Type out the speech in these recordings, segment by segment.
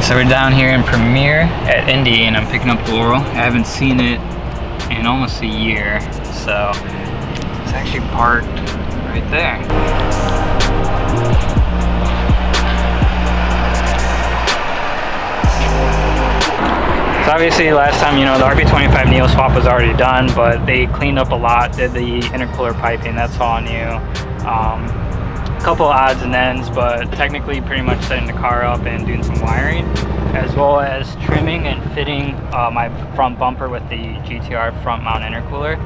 So we're down here in Premier at Indy, and I'm picking up Laurel. I haven't seen it in almost a year, so it's actually parked right there. So obviously last time, you know, the RB25 Neo swap was already done, but they cleaned up a lot, did the intercooler piping, that's all new. A couple odds and ends, but technically pretty much setting the car up and doing some wiring, as well as trimming and fitting my front bumper with the GTR front mount intercooler,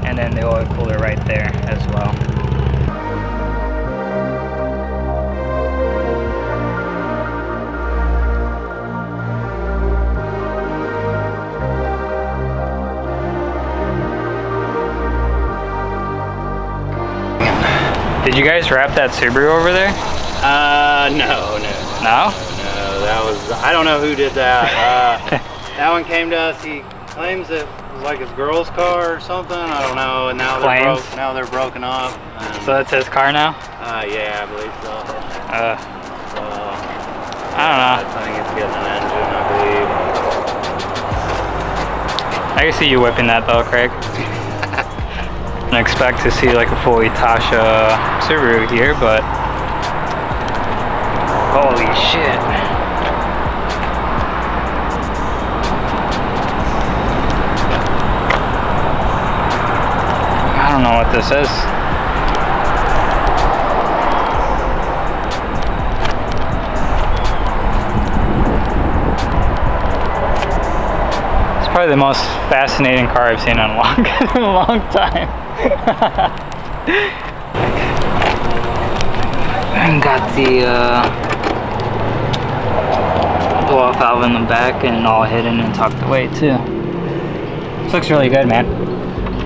and then the oil cooler right there as well. Did you guys wrap that Subaru over there? No. No? No, that was, I don't know who did that. That one came to us, he claims it was like his girl's car or something, I don't know, and now they're broken up. So that's his car now? Yeah, I believe so. I don't know. I think it's getting an engine, I believe. I can see you whipping that though, Craig. I expect to see like a fully Tasha Subaru here, but holy shit. I don't know what this is. It's probably the most fascinating car I've seen in a long time. And got the blow-off valve in the back and all hidden and tucked away too. This looks really good, man.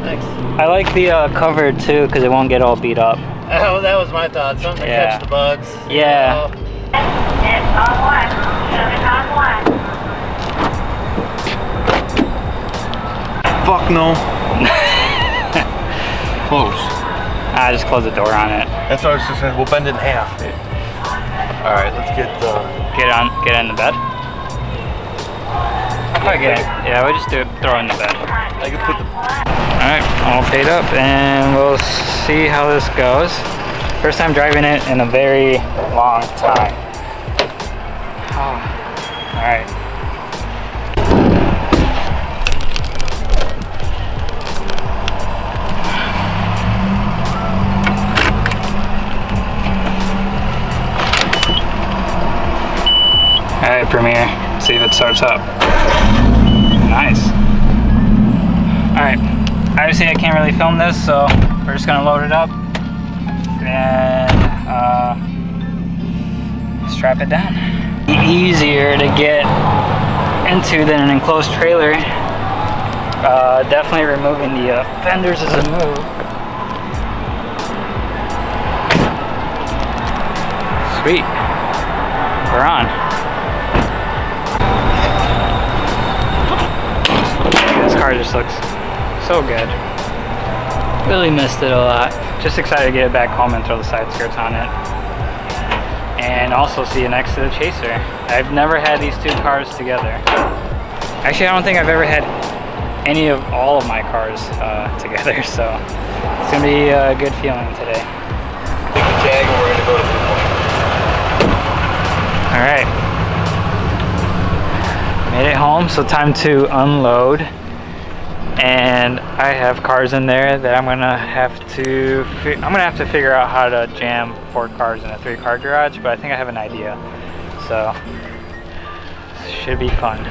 Thanks. I like the cover too because it won't get all beat up. Oh, that was my thought. Something to catch the bugs. Yeah. It's on one. Fuck no. Close. I just closed the door on it. That's what I was just saying. We'll bend it in half. All right, let's get in the bed. Yeah, we'll just throw it in the bed. I can put the. All right, all paid up, and we'll see how this goes. First time driving it in a very long time. Oh. All right. Alright, Premiere, see if it starts up. Nice. Alright, obviously I can't really film this, so we're just gonna load it up and strap it down. Easier to get into than an enclosed trailer. Definitely removing the fenders is a move. Sweet, we're on. This car just looks so good. Really missed it a lot. Just excited to get it back home and throw the side skirts on it. And also see it next to the Chaser. I've never had these two cars together. Actually, I don't think I've ever had any of all of my cars together, so it's gonna be a good feeling today. Take the Jag and we're gonna go to the All right. Made it home, so time to unload. And I have cars in there that I'm gonna have to figure out how to jam 4 cars in a 3-car garage, but I think I have an idea, so should be fun.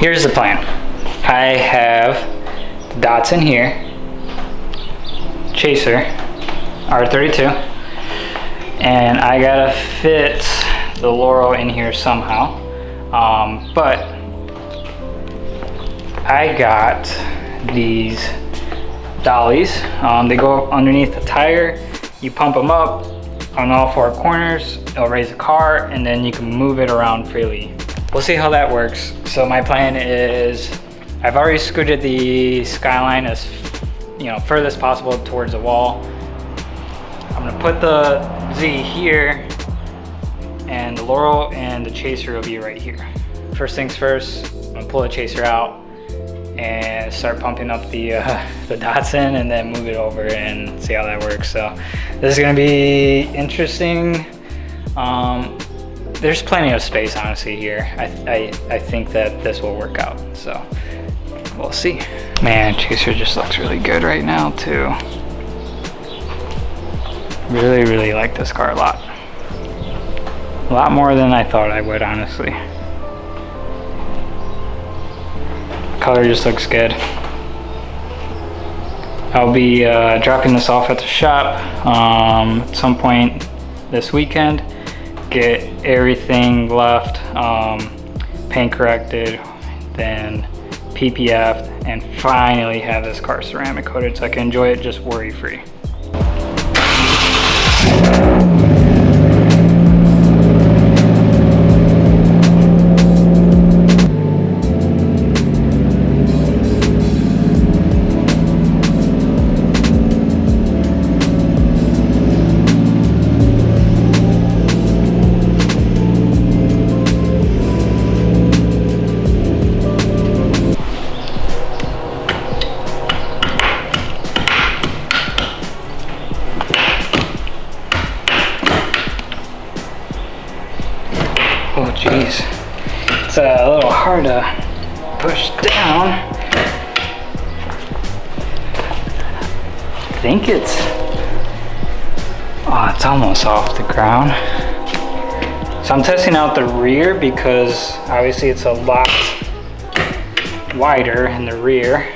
here's the plan. I have the Datsun here, Chaser, R32, and I gotta fit the Laurel in here somehow. But I got these dollies. They go underneath the tire. You pump them up on all four corners. It'll raise the car, and then you can move it around freely. We'll see how that works. So my plan is, I've already scooted the Skyline as furthest possible towards the wall. I'm gonna put the Z here, and the Laurel and the Chaser will be right here. First things first, I'm gonna pull the Chaser out and start pumping up the Datsun, and then move it over and see how that works. So this is gonna be interesting. There's plenty of space, honestly, here. I think that this will work out, so we'll see. Man, Chaser just looks really good right now too. Really like this car a lot more than I thought I would, honestly. Color just looks good. I'll be dropping this off at the shop at some point this weekend. Get everything left, paint corrected, then PPF'd, and finally have this car ceramic coated so I can enjoy it just worry free. Oh geez, it's a little hard to push down. I think it's almost off the ground. So I'm testing out the rear because obviously it's a lot wider in the rear.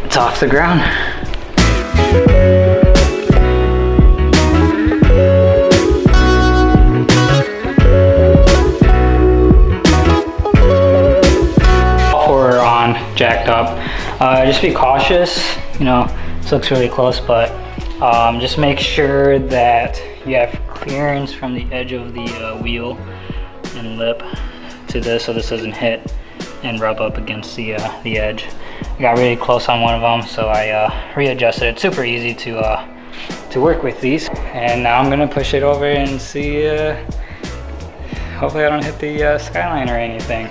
It's off the ground. All four are on, jacked up. Just be cautious, this looks really close, but just make sure that you have clearance from the edge of the wheel and lip to this, so this doesn't hit and rub up against the edge. I got really close on one of them, so I readjusted it. Super easy to work with these. And now I'm gonna push it over and see, hopefully I don't hit the Skyline or anything.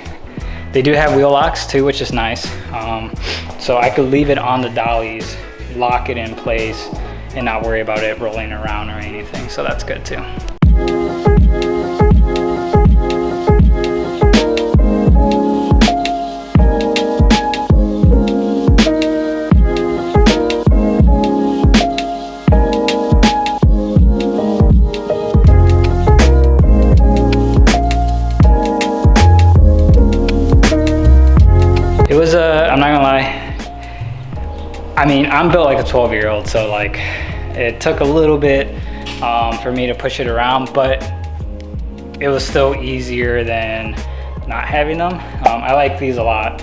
They do have wheel locks too, which is nice. So I could leave it on the dollies, lock it in place, and not worry about it rolling around or anything. So that's good too. It was I'm not gonna lie, I mean, I'm built like a 12-year-old, so like it took a little bit for me to push it around, but it was still easier than not having them. I like these a lot.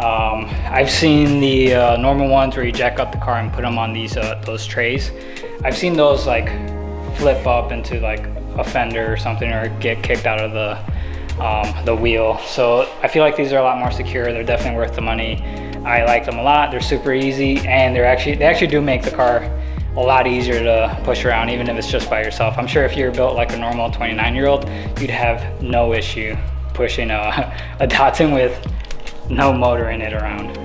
I've seen the normal ones where you jack up the car and put them on these those trays. I've seen those like flip up into like a fender or something, or get kicked out of the wheel. So I feel like these are a lot more secure. They're definitely worth the money. I like them a lot. They're super easy, and they actually do make the car a lot easier to push around, even if it's just by yourself. I'm sure if you're built like a normal 29-year-old, you'd have no issue pushing a Datsun with no motor in it around.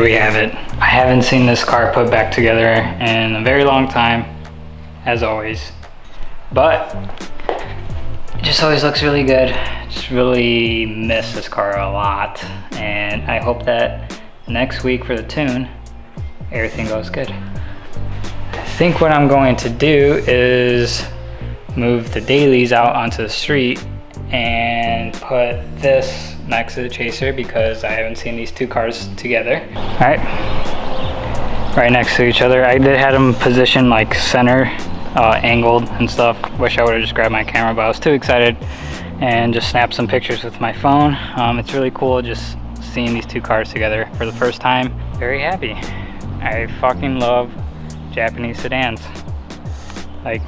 there we have it. I haven't seen this car put back together in a very long time, as always. But it just always looks really good. Just really miss this car a lot. And I hope that next week for the tune, everything goes good. I think what I'm going to do is move the dailies out onto the street and put this next to the Chaser because I haven't seen these two cars together. All right next to each other. I did have them positioned like center, angled and stuff. Wish I would have just grabbed my camera, but I was too excited and just snapped some pictures with my phone. It's really cool just seeing these two cars together for the first time. Very happy. I fucking love Japanese sedans. Like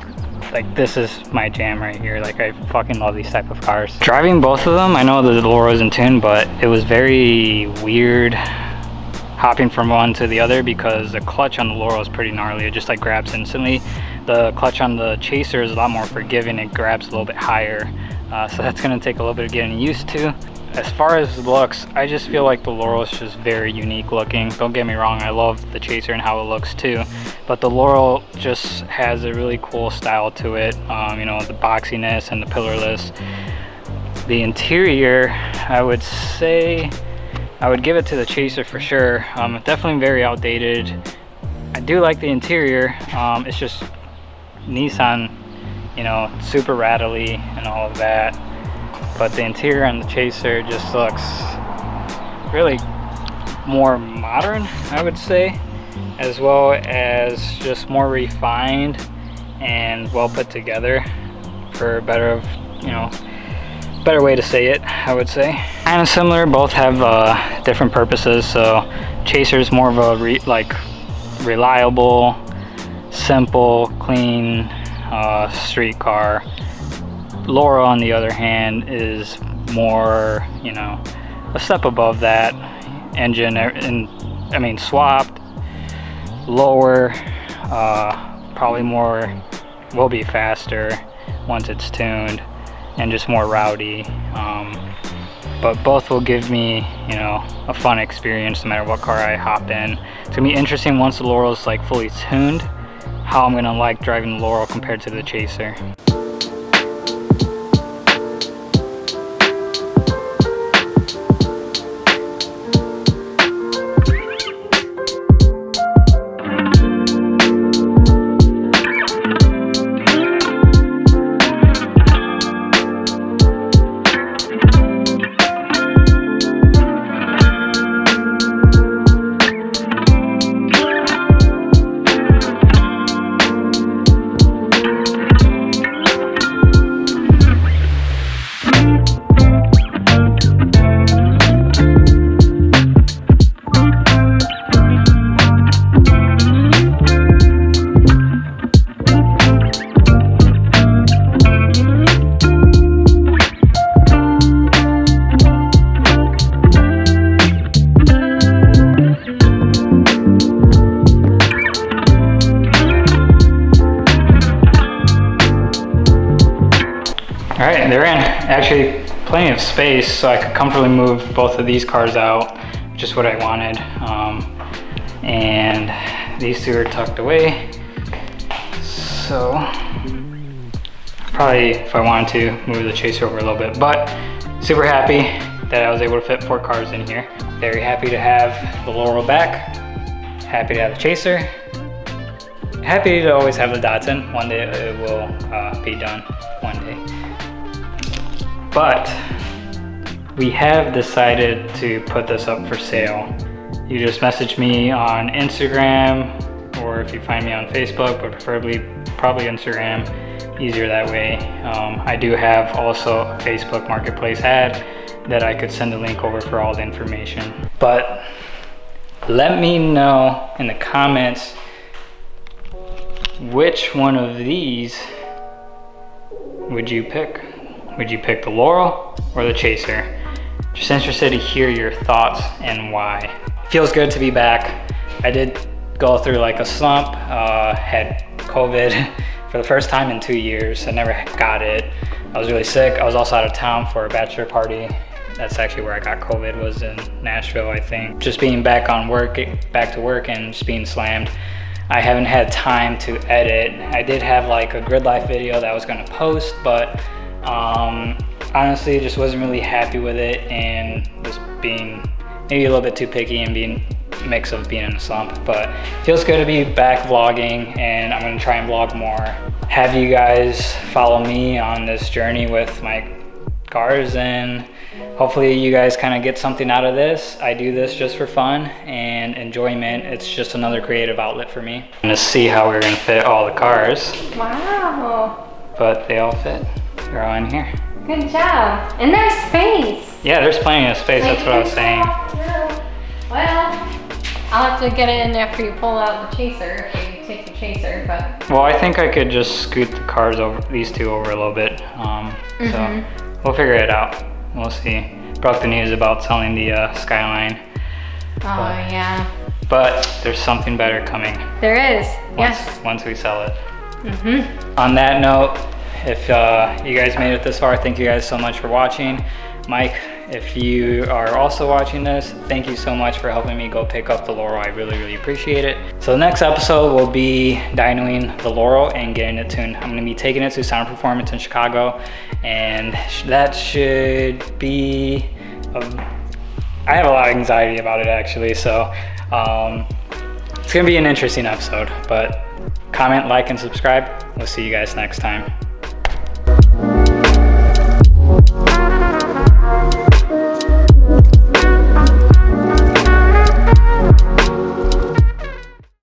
this is my jam right here. Like I fucking love these type of cars. Driving both of them, I know the Laurel is in tune, but it was very weird hopping from one to the other because the clutch on the Laurel is pretty gnarly. It just like grabs instantly. The clutch on the Chaser is a lot more forgiving. It grabs a little bit higher. So that's gonna take a little bit of getting used to. As far as looks, I just feel like the Laurel is just very unique looking. Don't get me wrong, I love the Chaser and how it looks too, but the Laurel just has a really cool style to it. You know, the boxiness and the pillarless. The interior, I would say, I would give it to the Chaser for sure. Definitely very outdated. I do like the interior. It's just Nissan, you know, super rattly and all of that. But the interior on the Chaser just looks really more modern, I would say, as well as just more refined and well put together, for a better way to say it, I would say. Kind of similar, both have different purposes. So Chaser is more of a reliable, simple, clean street car. Laurel, on the other hand, is more, you know, a step above that. Engine, and I mean, swapped, lower, probably more, will be faster once it's tuned, and just more rowdy. But both will give me, you know, a fun experience no matter what car I hop in. It's gonna be interesting once the Laurel's like fully tuned, how I'm gonna like driving the Laurel compared to the Chaser. Alright, they're in actually plenty of space, so I could comfortably move both of these cars out, just what I wanted. And these two are tucked away, so probably, if I wanted to, move the Chaser over a little bit. But super happy that I was able to fit 4 cars in here. Very happy to have the Laurel back, happy to have the Chaser, happy to always have the Datsun. One day it will be done, one day. But we have decided to put this up for sale. You just message me on Instagram, or if you find me on Facebook, but preferably probably Instagram, easier that way. I do have also a Facebook Marketplace ad that I could send a link over for all the information. But let me know in the comments which one of these would you pick? Would you pick the Laurel or the Chaser? Just interested to hear your thoughts and why. Feels good to be back. I did go through like a slump, had COVID for the first time in 2 years. I never got it. I was really sick. I was also out of town for a bachelor party That's actually where I got COVID, was in Nashville, I think. Just being back to work and just being slammed. I haven't had time to edit. I did have like a grid life video that I was gonna post, but honestly just wasn't really happy with it, and just being maybe a little bit too picky and being a mix of being in a slump. But feels good to be back vlogging, and I'm gonna try and vlog more. Have you guys follow me on this journey with my cars, and hopefully you guys kind of get something out of this. I do this just for fun and enjoyment. It's just another creative outlet for me. I'm gonna see how we're gonna fit all the cars. Wow. But they all fit. They're all in here. Good job. And there's space. Yeah, there's plenty of space. That's what I was saying. Well, I'll have to get it in after you pull out the Chaser, if you take the Chaser, but. Well, I think I could just scoot the cars over, these two over a little bit. So we'll figure it out. We'll see. Broke the news about selling the Skyline. Oh, yeah. But there's something better coming. There is, yes. Once we sell it. On that note, if you guys made it this far, thank you guys so much for watching. Mike, if you are also watching this, thank you so much for helping me go pick up the Laurel. I really, really appreciate it. So the next episode will be dynoing the Laurel and getting it tuned. I'm gonna be taking it to Sound Performance in Chicago, and that should be, I have a lot of anxiety about it actually, so it's gonna be an interesting episode. But comment, like, and subscribe. We'll see you guys next time.